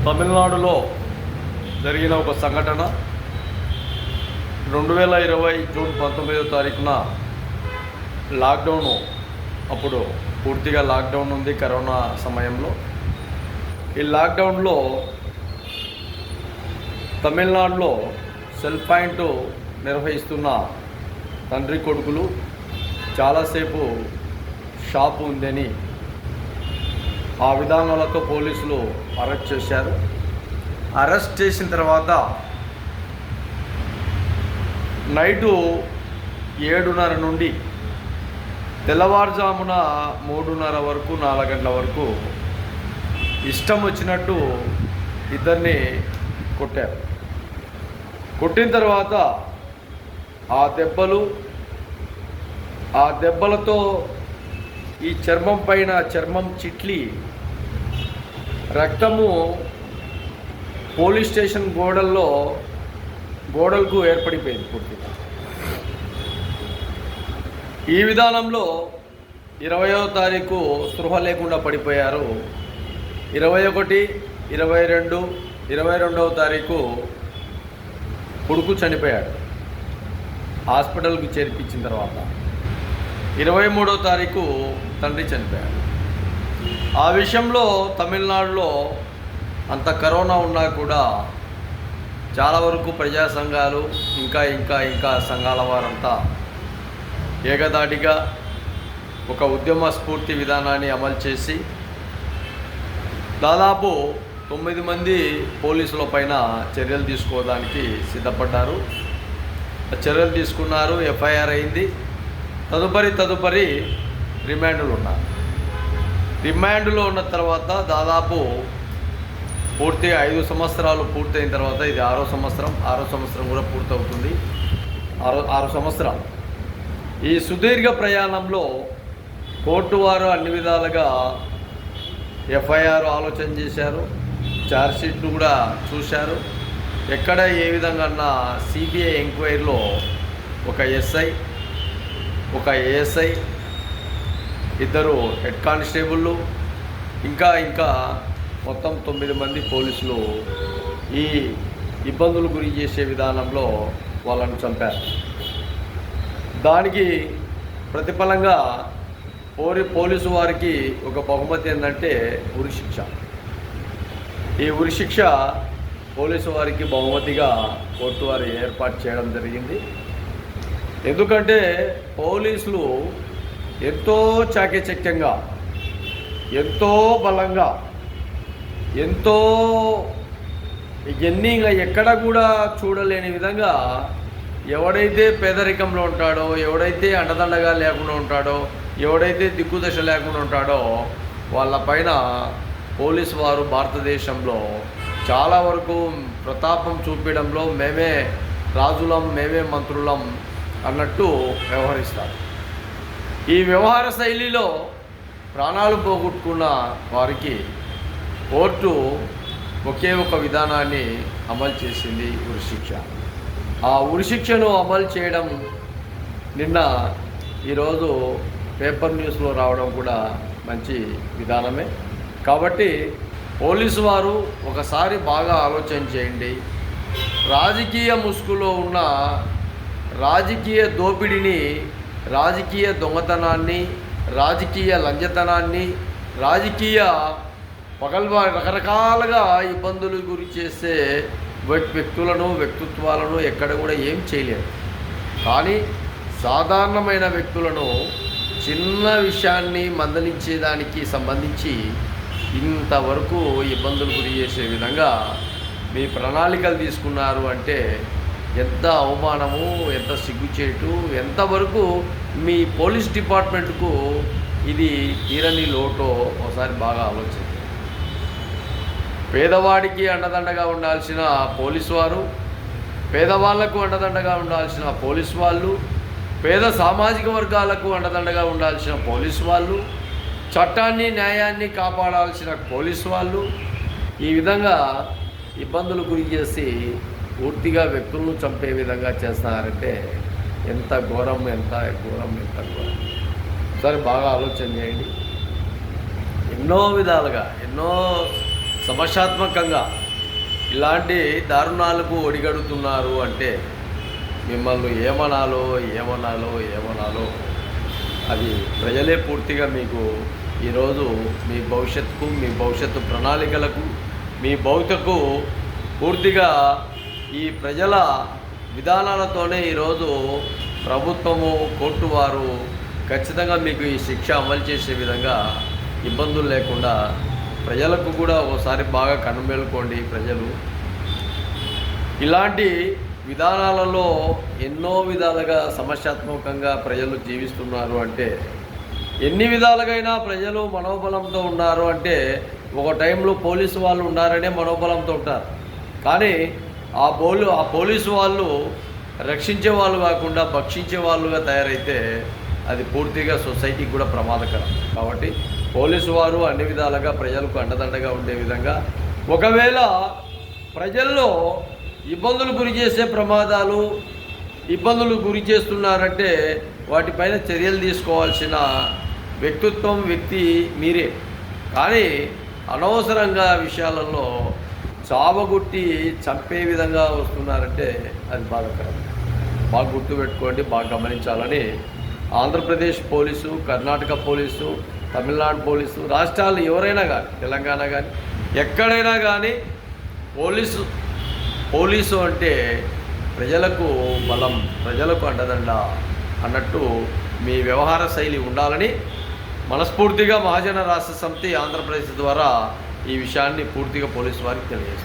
తమిళనాడులో జరిగిన ఒక సంఘటన 2020 జూన్ 19వ తారీఖున లాక్డౌను, అప్పుడు పూర్తిగా లాక్డౌన్ ఉంది కరోనా సమయంలో. ఈ లాక్డౌన్లో తమిళనాడులో సెల్ పాయింట్ నిర్వహిస్తున్న తండ్రి కొడుకులు చాలాసేపు షాపు ఉందని ఆ విధానాలతో పోలీసులు అరెస్ట్ చేశారు. అరెస్ట్ చేసిన తర్వాత నైటు 7:30 నుండి తెల్లవారుజామున 3:30 వరకు 4 గంటల వరకు ఇష్టం వచ్చినట్టు ఇద్దరిని కొట్టారు. కొట్టిన తర్వాత ఆ దెబ్బలతో ఈ చర్మం పైన చర్మం చిట్లి రక్తము పోలీస్ స్టేషన్ గోడలకు ఏర్పడిపోయింది పూర్తిగా. ఈ విధానంలో 20వ తారీఖు స్పృహ లేకుండా పడిపోయారు. 21, 22, 22వ తారీఖు కొడుకు చనిపోయాడు హాస్పిటల్కి చేర్పించిన తర్వాత. 23వ తారీఖు తండ్రి చనిపోయాడు. ఆ విషయంలో తమిళనాడులో అంత కరోనా ఉన్నా కూడా చాలా వరకు ప్రజా సంఘాలు ఇంకా సంఘాల వారంతా ఏకదాటిగా ఒక ఉద్యమ స్ఫూర్తి విధానాన్ని అమలు చేసి దాదాపు 9 మంది పోలీసుల పైన చర్యలు తీసుకోవడానికి సిద్ధపడ్డారు. చర్యలు తీసుకున్నారు, ఎఫ్ఐఆర్ అయింది. తదుపరి రిమాండ్లు ఉన్నారు. రిమాండ్లో ఉన్న తర్వాత దాదాపు పూర్తిగా 5 సంవత్సరాలు పూర్తయిన తర్వాత ఇది 6వ సంవత్సరం కూడా పూర్తవుతుంది. 6 సంవత్సరాలు. ఈ సుదీర్ఘ ప్రయాణంలో కోర్టు వారు అన్ని విధాలుగా ఎఫ్ఐఆర్ ఆలోచన చేశారు, ఛార్జ్షీట్లు కూడా చూశారు. ఎక్కడ ఏ విధంగా సిబిఐ ఎంక్వైరీలో ఒక ఎస్ఐ, ఒక ఏఎస్ఐ, 2 హెడ్ కానిస్టేబుళ్ళు, ఇంకా మొత్తం 9 మంది పోలీసులు ఈ ఇబ్బందులు గురి చేసే విధానంలో వాళ్ళను చంపారు. దానికి ప్రతిఫలంగా పోలీసు వారికి ఒక బహుమతి ఏంటంటే ఉరిశిక్ష. ఈ ఉరిశిక్ష పోలీసు వారికి బహుమతిగా కోర్టు వారు ఏర్పాటు చేయడం జరిగింది. ఎందుకంటే పోలీసులు ఎంతో చాకచక్యంగా, ఎంతో బలంగా, ఎంతో ఇవన్నీ ఎక్కడ కూడా చూడలేని విధంగా ఎవడైతే పేదరికంలో ఉంటాడో, ఎవడైతే అండదండగా లేకుండా ఉంటాడో, ఎవడైతే దిక్కుదశ లేకుండా ఉంటాడో వాళ్ళపైన పోలీసు వారు భారతదేశంలో చాలా వరకు ప్రతాపం చూపించడంలో మేమే రాజులం, మేమే మంత్రులం అన్నట్టు వ్యవహరిస్తారు. ఈ వ్యవహార శైలిలో ప్రాణాలు పోగొట్టుకున్న వారికి కోర్టు ఒకే ఒక విధానాన్ని అమలు చేసింది, ఉరిశిక్ష. ఆ ఉరిశిక్షను అమలు చేయడం ఈరోజు పేపర్ న్యూస్లో రావడం కూడా మంచి విధానమే. కాబట్టి పోలీసు వారు ఒకసారి బాగా ఆలోచన చేయండి. రాజకీయ ముసుగులో ఉన్న రాజకీయ దోపిడీని, రాజకీయ దొంగతనాన్ని, రాజకీయ లంచతనాన్ని, రాజకీయ రకరకాలుగా ఇబ్బందులు గురి చేసే వ్యక్తిత్వాలను ఎక్కడ కూడా ఏం చేయలేరు. కానీ సాధారణమైన వ్యక్తులను చిన్న విషయాన్ని మందలించేదానికి సంబంధించి ఇంతవరకు ఇబ్బందులు గురి చేసే విధంగా మీ ప్రణాళికలు తీసుకున్నారు అంటే ఎంత అవమానము, ఎంత సిగ్గుచేటు, ఎంతవరకు మీ పోలీస్ డిపార్ట్మెంట్కు ఇది తీరని లోటో ఒకసారి బాగా ఆలోచించండి. పేదవాడికి అండదండగా ఉండాల్సిన పోలీసు వారు, పేదవాళ్లకు అండదండగా ఉండాల్సిన పోలీసు వాళ్ళు, పేద సామాజిక వర్గాలకు అండదండగా ఉండాల్సిన పోలీసు వాళ్ళు, చట్టాన్ని న్యాయాన్ని కాపాడాల్సిన పోలీసు వాళ్ళు ఈ విధంగా ఇబ్బందులు గురి చేసి పూర్తిగా వ్యక్తులను చంపే విధంగా చేస్తున్నారంటే ఎంత ఘోరం. సరే బాగా ఆలోచన చేయండి. ఎన్నో విధాలుగా, ఎన్నో సమస్యాత్మకంగా ఇలాంటి దారుణాలకు ఒడిగడుతున్నారు అంటే మిమ్మల్ని ఏమనాలో అది ప్రజలే పూర్తిగా మీకు ఈరోజు మీ భవిష్యత్తుకు, మీ భవిష్యత్తు ప్రణాళికలకు, మీ భవితకు పూర్తిగా ఈ ప్రజల విధానాలతోనే ఈరోజు ప్రభుత్వము, కోర్టు వారు ఖచ్చితంగా మీకు ఈ శిక్ష అమలు చేసే విధంగా ఇబ్బందులు లేకుండా ప్రజలకు కూడా ఒకసారి బాగా కనుమేలుకోండి. ప్రజలు ఇలాంటి విధానాలలో ఎన్నో విధాలుగా సమస్యాత్మకంగా ప్రజలు జీవిస్తున్నారు అంటే, ఎన్ని విధాలుగైనా ప్రజలు మనోబలంతో ఉన్నారు అంటే ఒక టైంలో పోలీసు వాళ్ళు ఉన్నారనే మనోబలంతో ఉంటారు. కానీ ఆ పోలీసు వాళ్ళు రక్షించే వాళ్ళు కాకుండా భక్షించే వాళ్ళుగా తయారైతే అది పూర్తిగా సొసైటీకి కూడా ప్రమాదకరం. కాబట్టి పోలీసు వారు అన్ని విధాలుగా ప్రజలకు అండదండగా ఉండే విధంగా, ఒకవేళ ప్రజల్లో ఇబ్బందులు గురి చేసే ఇబ్బందులు గురి చేస్తున్నారంటే వాటిపైన చర్యలు తీసుకోవాల్సిన వ్యక్తి మీరే. కానీ అనవసరంగా విషయాలలో చావగొట్టి చంపే విధంగా వస్తున్నారంటే అది బాధాకరం. బాగా గుర్తుపెట్టుకోండి, బాగా గమనించాలని Andhra Pradesh police, Karnataka police, Tamil Nadu police, రాష్ట్రాలు ఎవరైనా కానీ, తెలంగాణ కానీ, ఎక్కడైనా కానీ పోలీసు అంటే ప్రజలకు బలం, ప్రజలకు అండదండ అన్నట్టు మీ వ్యవహార శైలి ఉండాలని మనస్ఫూర్తిగా మహాజన రాష్ట్ర సమితి ఆంధ్రప్రదేశ్ ద్వారా ఈ విషయాన్ని పూర్తిగా పోలీసు వారికి తెలియజేస్తారు.